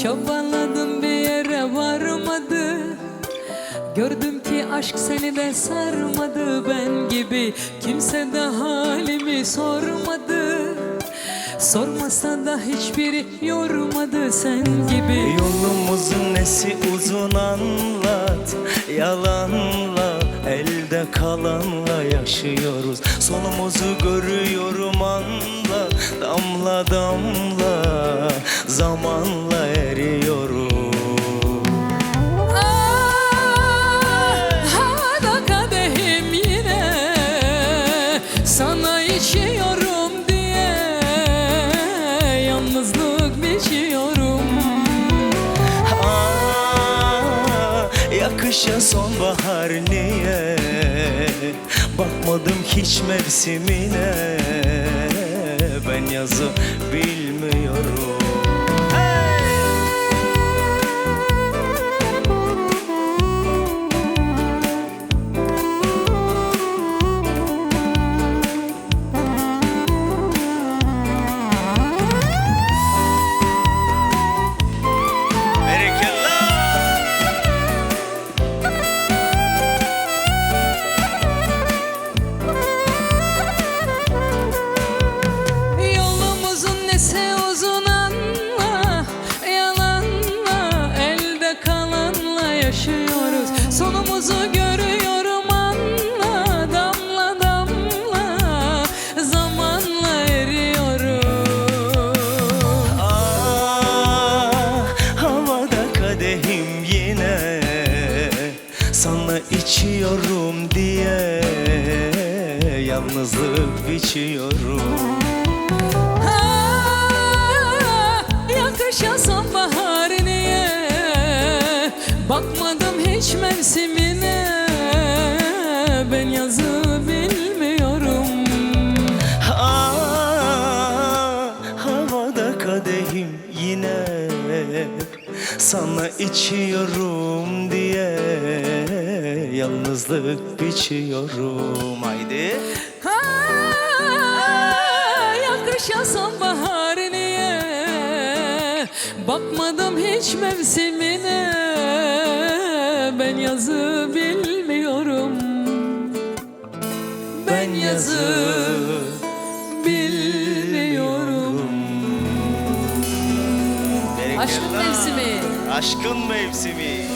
Çabaladım bir yere varmadı. Gördüm ki aşk seni de sarmadı. Ben gibi kimse de halimi sormadı. Sormasa da hiçbiri yormadı sen gibi. Yolumuzun nesi uzun anlat. Yalanla, elde kalanla yaşıyoruz. Sonumuzu görüyorum anla. Damla damla zamanla eriyoruz. Havada kadehim yine sana içiyorum diye yalnızlık biçiyorum. Yakışa sonbahar niye? Bakmadım hiç mevsimine. Ben yazı bilmiyorum. Yaşıyoruz. Sonumuzu görüyorum anla. Damla damla zamanla eriyorum. Havada kadehim yine sana içiyorum diye yalnızlık biçiyorum. Yakışa sonbahar niye? Bakmadım hiç mevsimine. Ben yazı bilmiyorum. Havada kadehim yine sana içiyorum diye yalnızlık biçiyorum. Haydi. Yakışa sonbahar niye? Bakmadım hiç mevsimine. Ben yazı bilmiyorum. Ben yazı bilmiyorum. Bereketler. Aşkın mevsimi. Aşkın mevsimi.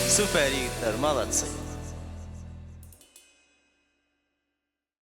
Süper yiğitler, malatsın.